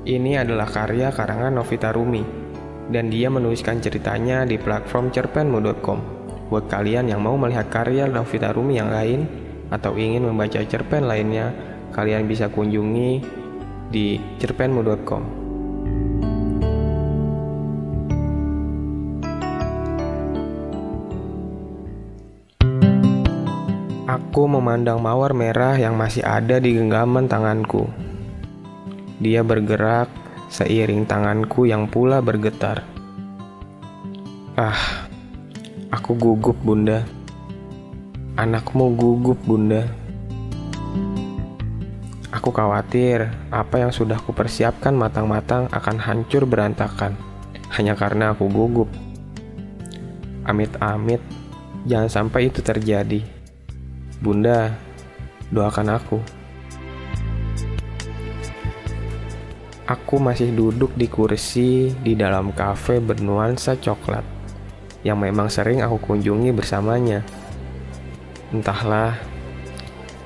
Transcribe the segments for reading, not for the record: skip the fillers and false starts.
Ini adalah karya karangan Novita Rumi, dan dia menuliskan ceritanya di platform cerpenmu.com. Buat kalian yang mau melihat karya Novita Rumi yang lain atau ingin membaca cerpen lainnya, kalian bisa kunjungi di cerpenmu.com. Aku memandang mawar merah yang masih ada di genggaman tanganku. Dia bergerak seiring tanganku yang pula bergetar. Aku gugup, Bunda. Anakmu gugup, Bunda. Aku khawatir apa yang sudah kupersiapkan matang-matang akan hancur berantakan hanya karena aku gugup. Amit-amit, jangan sampai itu terjadi. Bunda, doakan aku. Aku masih duduk di kursi di dalam kafe bernuansa coklat yang memang sering aku kunjungi bersamanya. Entahlah,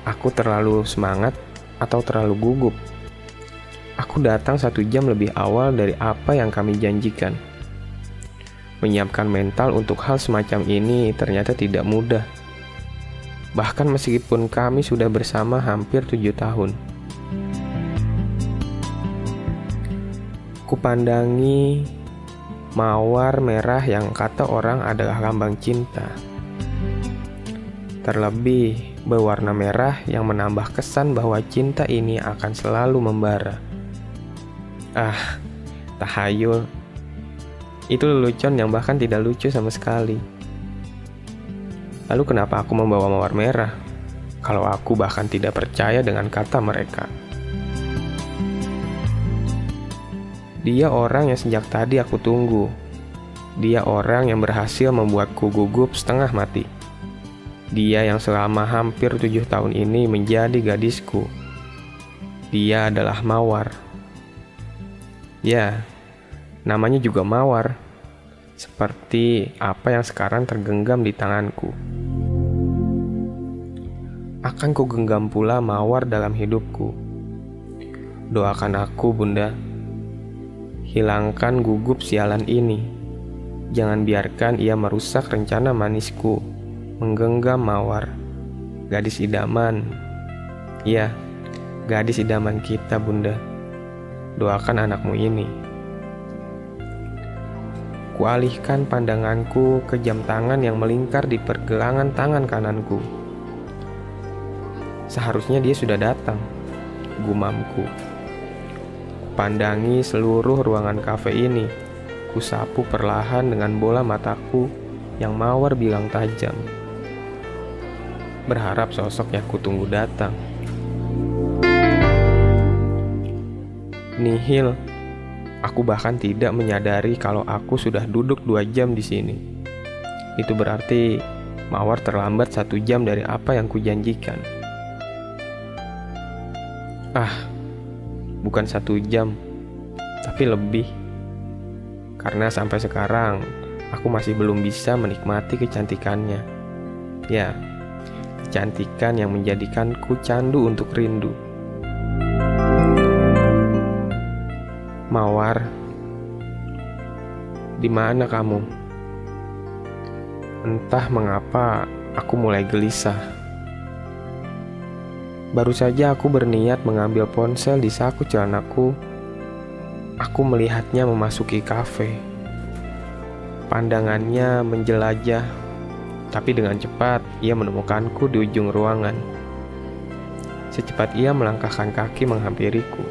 aku terlalu semangat atau terlalu gugup. Aku datang 1 jam lebih awal dari apa yang kami janjikan. Menyiapkan mental untuk hal semacam ini ternyata tidak mudah. Bahkan meskipun kami sudah bersama hampir 7 tahun. Kupandangi mawar merah yang kata orang adalah lambang cinta. Terlebih berwarna merah yang menambah kesan bahwa cinta ini akan selalu membara. Tahayul. Itu lelucon yang bahkan tidak lucu sama sekali. Lalu kenapa aku membawa mawar merah kalau aku bahkan tidak percaya dengan kata mereka? Dia orang yang sejak tadi aku tunggu. Dia orang yang berhasil membuatku gugup setengah mati. Dia yang selama hampir 7 tahun ini menjadi gadisku. Dia adalah Mawar. Ya, namanya juga Mawar. Seperti apa yang sekarang tergenggam di tanganku. Akan ku genggam pula Mawar dalam hidupku. Doakan aku, Bunda. Hilangkan gugup sialan ini. Jangan biarkan ia merusak rencana manisku menggenggam Mawar, gadis idaman. Ya, gadis idaman kita, Bunda. Doakan anakmu ini. Kualihkan pandanganku ke jam tangan yang melingkar di pergelangan tangan kananku. Seharusnya dia sudah datang, gumamku. Pandangi seluruh ruangan kafe ini. Kusapu perlahan dengan bola mataku yang Mawar bilang tajam. Berharap sosok yang kutunggu datang. Nihil. Aku bahkan tidak menyadari kalau aku sudah duduk 2 jam di sini. Itu berarti Mawar terlambat 1 jam dari apa yang kujanjikan. Bukan 1 jam, tapi lebih. Karena sampai sekarang, aku masih belum bisa menikmati kecantikannya. Ya, kecantikan yang menjadikanku candu untuk rindu. Mawar, di mana kamu? Entah mengapa aku mulai gelisah. Baru saja aku berniat mengambil ponsel di saku celanaku. Aku melihatnya memasuki kafe. Pandangannya menjelajah, tapi dengan cepat ia menemukanku di ujung ruangan. Secepat ia melangkahkan kaki menghampiriku.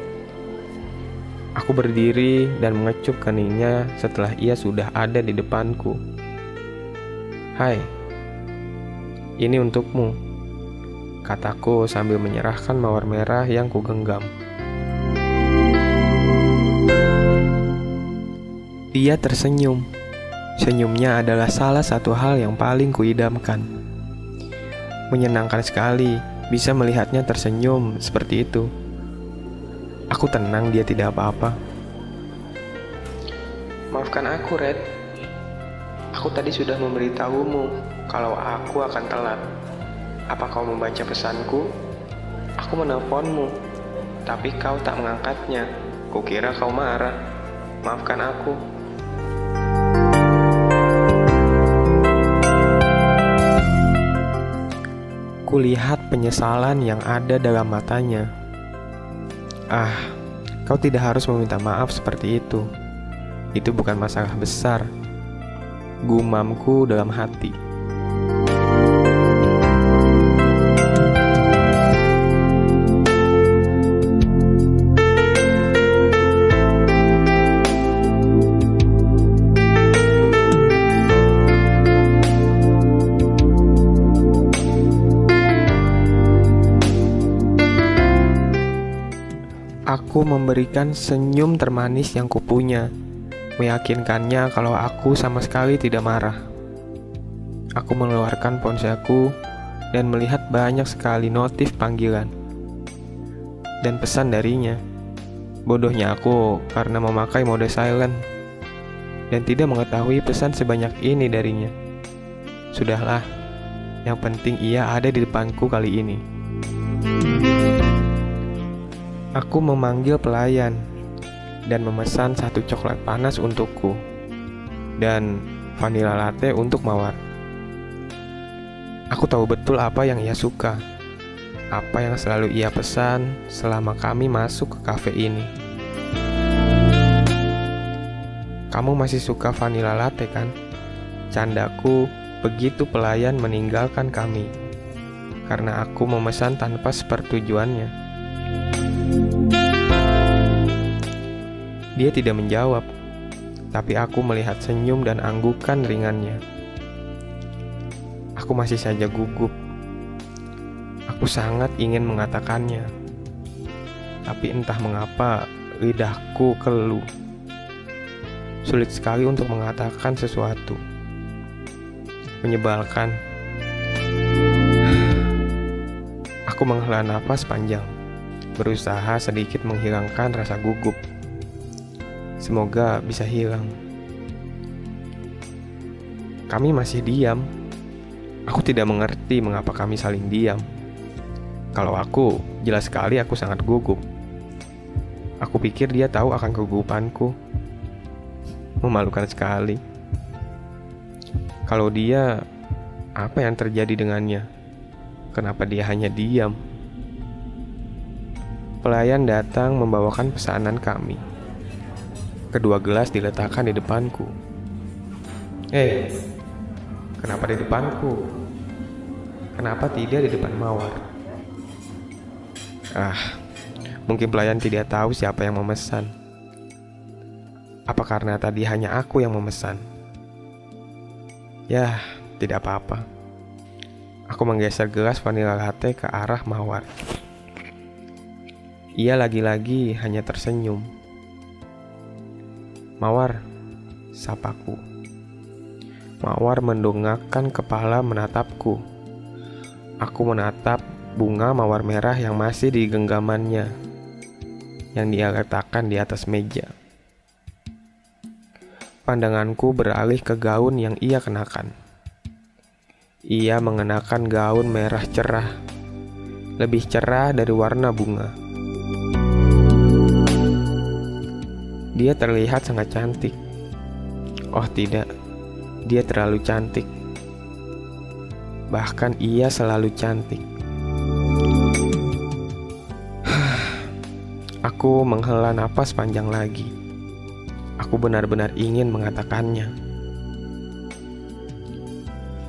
Aku berdiri dan mengecup keningnya setelah ia sudah ada di depanku. "Hai, ini untukmu," kataku sambil menyerahkan mawar merah yang kugenggam. Dia tersenyum. Senyumnya adalah salah satu hal yang paling kuidamkan. Menyenangkan sekali bisa melihatnya tersenyum seperti itu. Aku tenang dia tidak apa-apa. "Maafkan aku, Red. Aku tadi sudah memberitahumu kalau aku akan telat. Apa kau membaca pesanku? Aku menelponmu, tapi kau tak mengangkatnya. Kukira kau marah. Maafkan aku. Kulihat penyesalan yang ada dalam matanya. Kau tidak harus meminta maaf seperti itu. Itu bukan masalah besar. Gumamku dalam hati. Aku memberikan senyum termanis yang kupunya, meyakinkannya kalau aku sama sekali tidak marah. Aku mengeluarkan ponselku dan melihat banyak sekali notif panggilan dan pesan darinya. Bodohnya aku karena memakai mode silent dan tidak mengetahui pesan sebanyak ini darinya. Sudahlah, yang penting ia ada di depanku kali ini. Aku memanggil pelayan dan memesan 1 coklat panas untukku dan vanilla latte untuk Mawar. Aku tahu betul apa yang ia suka, apa yang selalu ia pesan selama kami masuk ke kafe ini. Kamu masih suka vanilla latte kan? Candaku begitu pelayan meninggalkan kami karena aku memesan tanpa sepertujuannya. Dia tidak menjawab, tapi aku melihat senyum dan anggukan ringannya. Aku masih saja gugup. Aku sangat ingin mengatakannya, tapi entah mengapa lidahku keluh. Sulit sekali untuk mengatakan sesuatu. Menyebalkan. Aku menghela nafas panjang, berusaha sedikit menghilangkan rasa gugup. Semoga bisa hilang. Kami masih diam. Aku tidak mengerti mengapa kami saling diam. Kalau aku, jelas sekali aku sangat gugup. Aku pikir dia tahu akan kegugupanku. Memalukan sekali. Kalau dia, apa yang terjadi dengannya? Kenapa dia hanya diam? Pelayan datang membawakan pesanan kami. Kedua gelas diletakkan di depanku. Kenapa di depanku? Kenapa tidak di depan Mawar? Mungkin pelayan tidak tahu siapa yang memesan. Apa karena tadi hanya aku yang memesan? Ya, tidak apa-apa. Aku menggeser gelas vanilla latte ke arah Mawar. Ia lagi-lagi hanya tersenyum. Mawar, sapaku. Mawar mendongakkan kepala menatapku. Aku menatap bunga mawar merah yang masih di genggamannya, yang dia letakkan di atas meja. Pandanganku beralih ke gaun yang ia kenakan. Ia mengenakan gaun merah cerah, lebih cerah dari warna bunga. Dia terlihat sangat cantik. Oh tidak, dia terlalu cantik. Bahkan ia selalu cantik. Aku menghela napas panjang lagi. Aku benar-benar ingin mengatakannya.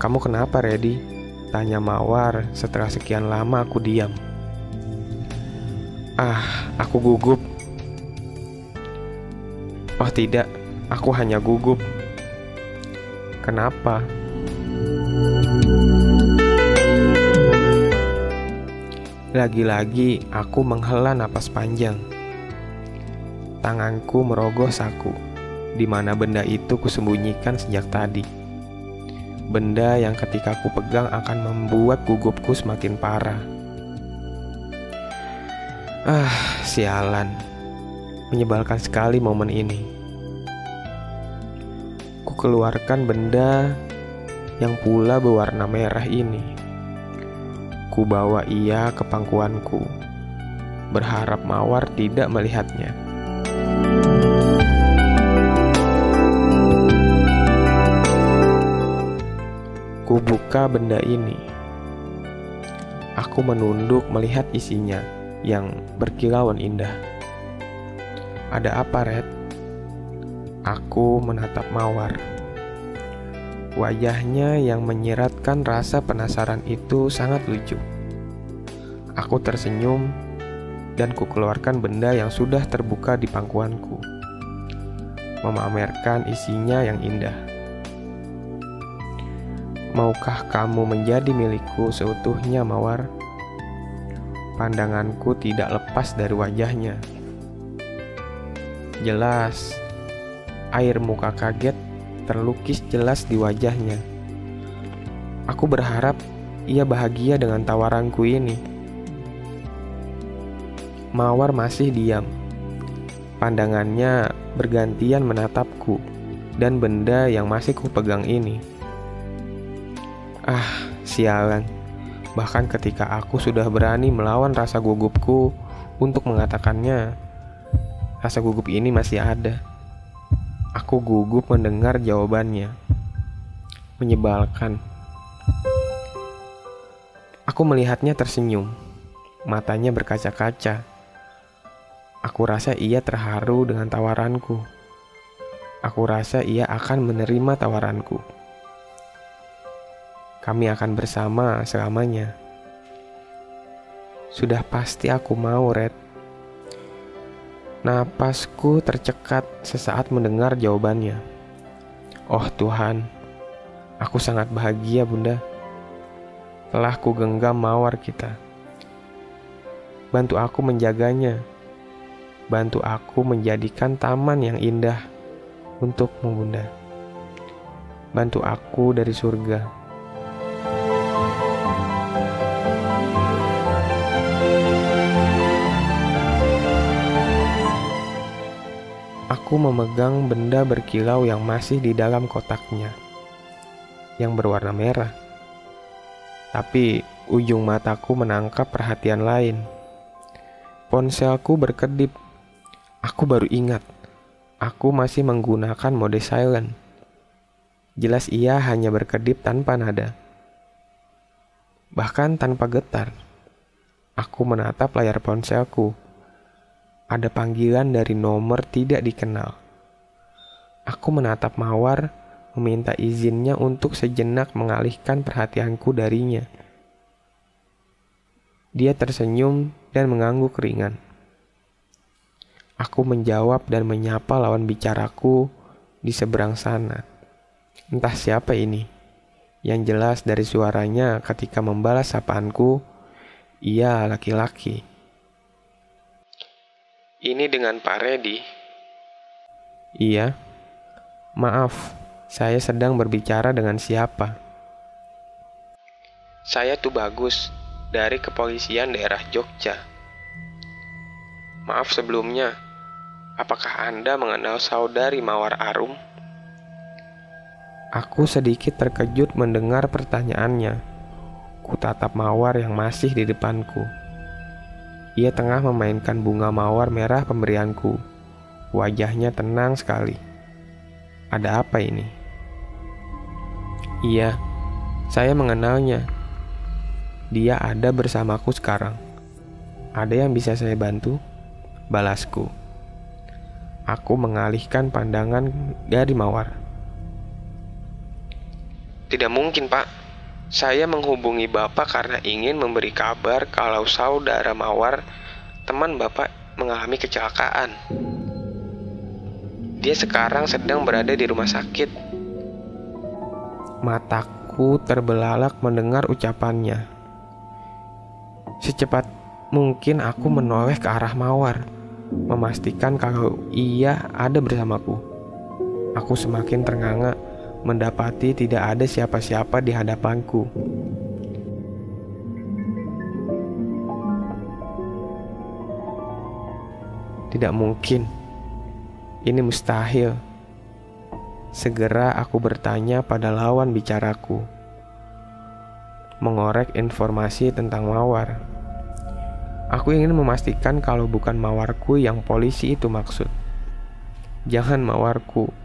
Kamu kenapa, Reddy? Tanya Mawar setelah sekian lama aku diam. Aku gugup. Oh tidak, aku hanya gugup. Kenapa? Lagi-lagi aku menghela napas panjang. Tanganku merogoh saku, di mana benda itu kusembunyikan sejak tadi. Benda yang ketika aku pegang akan membuat gugupku semakin parah. Sialan. Menyebalkan sekali momen ini. Ku keluarkan benda yang pula berwarna merah ini. Ku bawa ia ke pangkuanku, berharap Mawar tidak melihatnya. Ku buka benda ini. Aku menunduk melihat isinya yang berkilauan indah. Ada apa, Red? Aku menatap Mawar. Wajahnya yang menyiratkan rasa penasaran itu sangat lucu. Aku tersenyum dan kukeluarkan benda yang sudah terbuka di pangkuanku, memamerkan isinya yang indah. Maukah kamu menjadi milikku seutuhnya, Mawar? Pandanganku tidak lepas dari wajahnya. Jelas, air muka kaget terlukis jelas di wajahnya. Aku berharap ia bahagia dengan tawaranku ini. Mawar masih diam. Pandangannya bergantian menatapku dan benda yang masih kupegang ini. Ah, sialan. Bahkan ketika aku sudah berani melawan rasa gugupku untuk mengatakannya, rasa gugup ini masih ada. Aku gugup mendengar jawabannya. Menyebalkan. Aku melihatnya tersenyum. Matanya berkaca-kaca. Aku rasa ia terharu dengan tawaranku. Aku rasa ia akan menerima tawaranku. Kami akan bersama selamanya. Sudah pasti aku mau, Red. Napasku tercekat sesaat mendengar jawabannya. Oh Tuhan, aku sangat bahagia, Bunda. Telah ku genggam Mawar kita. Bantu aku menjaganya. Bantu aku menjadikan taman yang indah untukmu, Bunda. Bantu aku dari surga. Aku memegang benda berkilau yang masih di dalam kotaknya, yang berwarna merah. Tapi ujung mataku menangkap perhatian lain. Ponselku berkedip. Aku baru ingat, aku masih menggunakan mode silent. Jelas ia hanya berkedip tanpa nada. Bahkan tanpa getar. Aku menatap layar ponselku. Ada panggilan dari nomor tidak dikenal. Aku menatap Mawar, meminta izinnya untuk sejenak mengalihkan perhatianku darinya. Dia tersenyum dan mengangguk ringan. Aku menjawab dan menyapa lawan bicaraku di seberang sana. Entah siapa ini. Yang jelas dari suaranya ketika membalas sapaanku, ia laki-laki. Ini dengan Pak Redi? Iya. Maaf, saya sedang berbicara dengan siapa? Saya tuh Bagus, dari kepolisian daerah Jogja. Maaf sebelumnya, apakah Anda mengenal saudari Mawar Arum? Aku sedikit terkejut mendengar pertanyaannya. Kutatap Mawar yang masih di depanku. Ia tengah memainkan bunga mawar merah pemberianku. Wajahnya tenang sekali. Ada apa ini? Iya, saya mengenalnya. Dia ada bersamaku sekarang. Ada yang bisa saya bantu? Balasku. Aku mengalihkan pandangan dari Mawar. Tidak mungkin, Pak. Saya menghubungi Bapak karena ingin memberi kabar kalau saudara Mawar, teman Bapak, mengalami kecelakaan. Dia sekarang sedang berada di rumah sakit. Mataku terbelalak mendengar ucapannya. Secepat mungkin aku menoleh ke arah Mawar, memastikan kalau ia ada bersamaku. Aku semakin ternganga mendapati tidak ada siapa-siapa di hadapanku. Tidak mungkin. Ini mustahil. Segera aku bertanya pada lawan bicaraku, mengorek informasi tentang Mawar. Aku ingin memastikan kalau bukan Mawarku yang polisi itu maksud. Jangan Mawarku.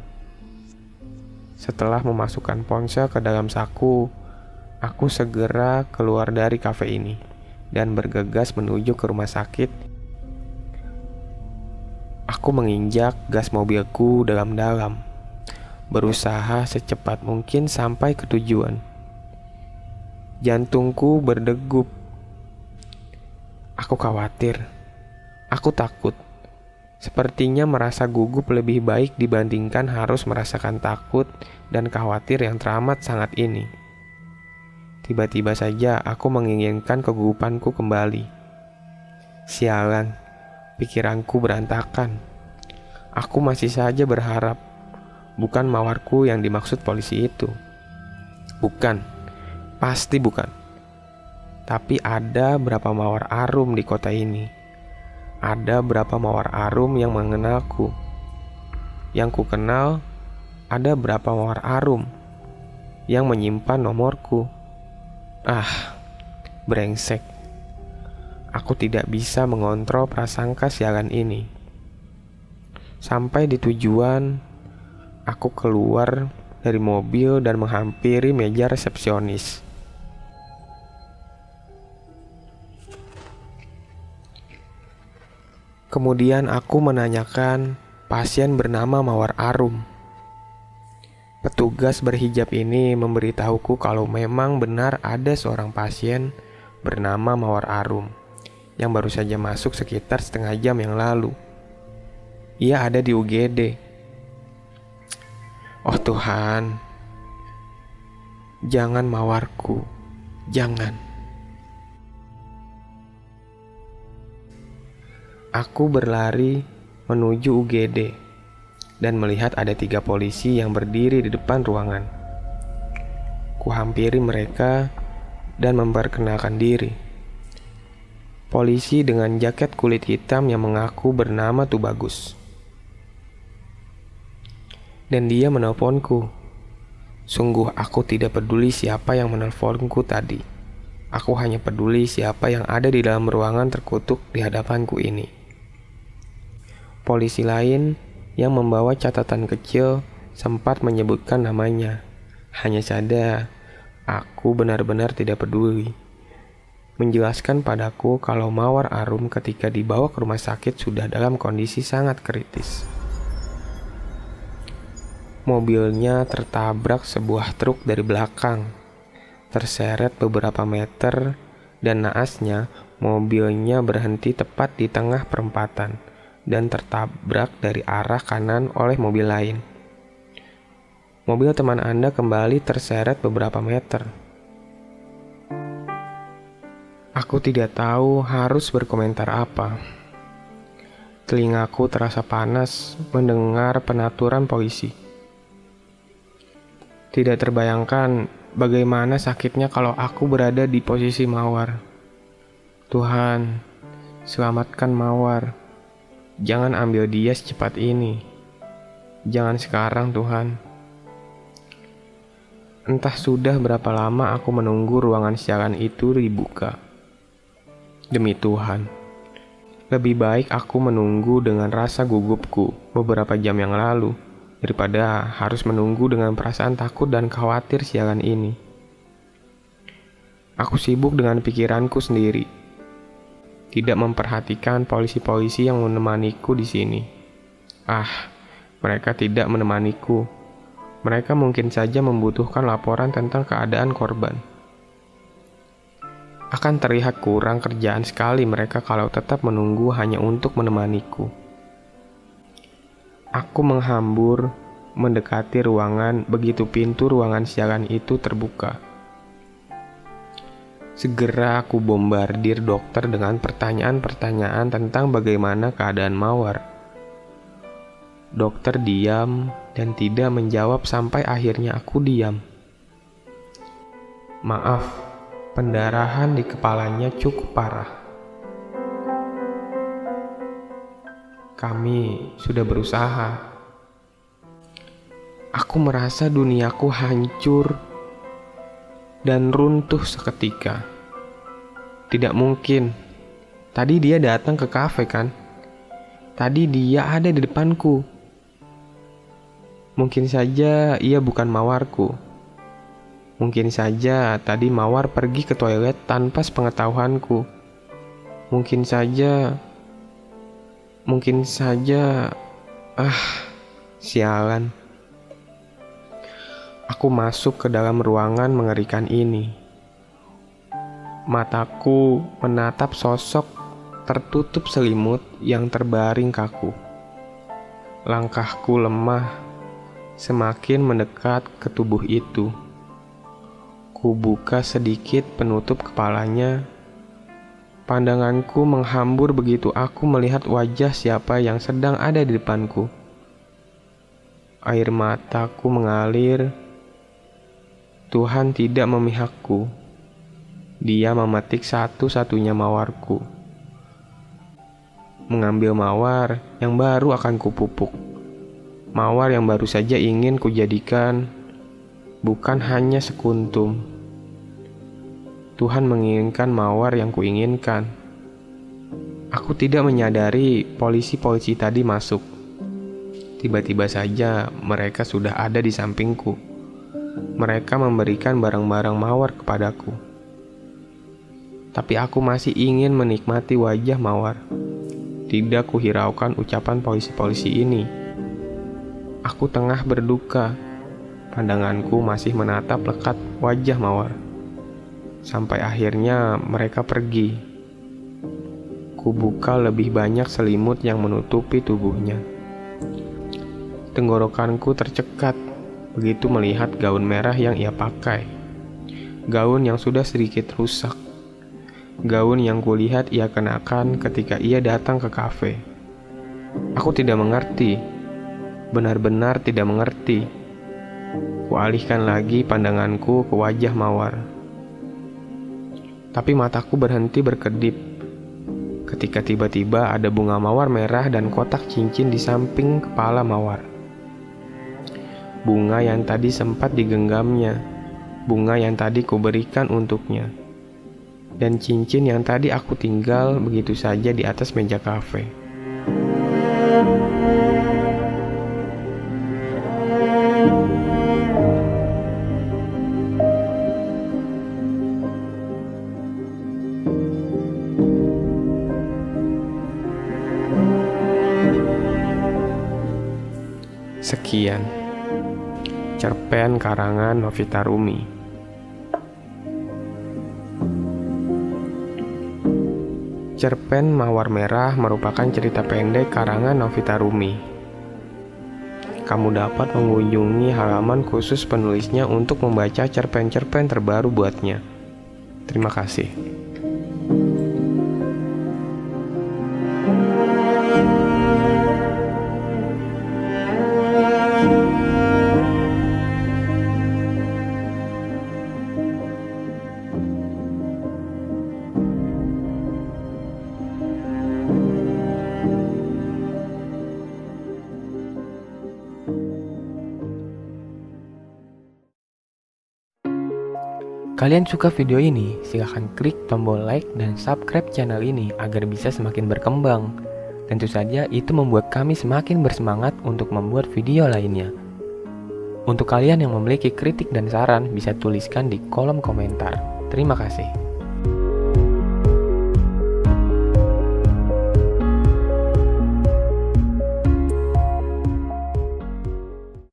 Setelah memasukkan ponsel ke dalam saku, Aku segera keluar dari kafe ini dan bergegas menuju ke rumah sakit. Aku menginjak gas mobilku dalam-dalam, berusaha secepat mungkin sampai ke tujuan. Jantungku berdegup. Aku khawatir. Aku takut. Sepertinya merasa gugup lebih baik dibandingkan harus merasakan takut dan khawatir yang teramat sangat ini. Tiba-tiba saja aku menginginkan kegugupanku kembali. Sialan, pikiranku berantakan. Aku masih saja berharap bukan mawarku yang dimaksud polisi itu. Bukan, pasti bukan. Tapi ada berapa mawar arum di kota ini. Ada berapa mawar arum yang mengenalku. Yang ku kenal, ada berapa mawar arum yang menyimpan nomorku. Brengsek. Aku tidak bisa mengontrol prasangka sialan ini. Sampai di tujuan, aku keluar dari mobil dan menghampiri meja resepsionis. Kemudian aku menanyakan pasien bernama Mawar Arum. Petugas berhijab ini memberitahuku kalau memang benar ada seorang pasien bernama Mawar Arum yang baru saja masuk sekitar setengah jam yang lalu. Ia ada di UGD. Oh Tuhan, jangan mawarku, jangan. Aku berlari menuju UGD dan melihat ada 3 polisi yang berdiri di depan ruangan. Kuhampiri mereka dan memperkenalkan diri. Polisi dengan jaket kulit hitam yang mengaku bernama Tubagus. Dan dia menelponku. Sungguh aku tidak peduli siapa yang menelponku tadi. Aku hanya peduli siapa yang ada di dalam ruangan terkutuk di hadapanku ini. Polisi lain yang membawa catatan kecil sempat menyebutkan namanya. Hanya saja, aku benar-benar tidak peduli. Menjelaskan padaku kalau Mawar Arum ketika dibawa ke rumah sakit sudah dalam kondisi sangat kritis. Mobilnya tertabrak sebuah truk dari belakang, terseret beberapa meter, dan naasnya mobilnya berhenti tepat di tengah perempatan dan tertabrak dari arah kanan oleh mobil lain. Mobil teman Anda kembali terseret beberapa meter. Aku tidak tahu harus berkomentar apa. Telingaku terasa panas mendengar penaturan polisi. Tidak terbayangkan bagaimana sakitnya kalau aku berada di posisi Mawar. Tuhan, selamatkan Mawar. Jangan ambil dia secepat ini. Jangan sekarang, Tuhan. Entah sudah berapa lama aku menunggu ruangan sialan itu dibuka. Demi Tuhan, lebih baik aku menunggu dengan rasa gugupku beberapa jam yang lalu daripada harus menunggu dengan perasaan takut dan khawatir sialan ini. Aku sibuk dengan pikiranku sendiri, tidak memperhatikan polisi-polisi yang menemaniku di sini. Mereka tidak menemaniku. Mereka mungkin saja membutuhkan laporan tentang keadaan korban. Akan terlihat kurang kerjaan sekali mereka kalau tetap menunggu hanya untuk menemaniku. Aku menghambur mendekati ruangan begitu pintu ruangan sialan itu terbuka. Segera aku bombardir dokter dengan pertanyaan-pertanyaan tentang bagaimana keadaan Mawar. Dokter diam dan tidak menjawab sampai akhirnya aku diam. Maaf, pendarahan di kepalanya cukup parah. Kami sudah berusaha. Aku merasa duniaku hancur dan runtuh seketika. Tidak mungkin. Tadi dia datang ke kafe kan? Tadi dia ada di depanku. Mungkin saja ia bukan mawarku. Mungkin saja tadi Mawar pergi ke toilet tanpa sepengetahuanku. Mungkin saja, sialan. Aku masuk ke dalam ruangan mengerikan ini. Mataku menatap sosok tertutup selimut yang terbaring kaku. Langkahku lemah, semakin mendekat ke tubuh itu. Ku buka sedikit penutup kepalanya. Pandanganku menghambur begitu aku melihat wajah siapa yang sedang ada di depanku. Air mataku mengalir. Tuhan tidak memihakku. Dia memetik satu-satunya mawarku. Mengambil mawar yang baru akan kupupuk. Mawar yang baru saja ingin kujadikan, bukan hanya sekuntum. Tuhan menginginkan mawar yang kuinginkan. Aku tidak menyadari polisi-polisi tadi masuk. Tiba-tiba saja mereka sudah ada di sampingku. Mereka memberikan barang-barang mawar kepadaku. Tapi aku masih ingin menikmati wajah mawar. Tidak kuhiraukan ucapan polisi-polisi ini. Aku tengah berduka. Pandanganku masih menatap lekat wajah mawar. Sampai akhirnya mereka pergi. Kubuka lebih banyak selimut yang menutupi tubuhnya. Tenggorokanku tercekat begitu melihat gaun merah yang ia pakai. Gaun yang sudah sedikit rusak. Gaun yang kulihat ia kenakan ketika ia datang ke kafe. Aku tidak mengerti. Benar-benar tidak mengerti. Kualihkan lagi pandanganku ke wajah mawar. Tapi mataku berhenti berkedip ketika tiba-tiba ada bunga mawar merah dan kotak cincin di samping kepala mawar. Bunga yang tadi sempat digenggamnya, bunga yang tadi kuberikan untuknya, dan cincin yang tadi aku tinggal begitu saja di atas meja kafe. Sekian cerpen karangan Novita Rumi. Cerpen Mawar Merah merupakan cerita pendek karangan Novita Rumi. Kamu dapat mengunjungi halaman khusus penulisnya untuk membaca cerpen-cerpen terbaru buatnya. Terima kasih. Kalian suka video ini? Silahkan klik tombol like dan subscribe channel ini agar bisa semakin berkembang. Tentu saja itu membuat kami semakin bersemangat untuk membuat video lainnya. Untuk kalian yang memiliki kritik dan saran bisa tuliskan di kolom komentar. Terima kasih.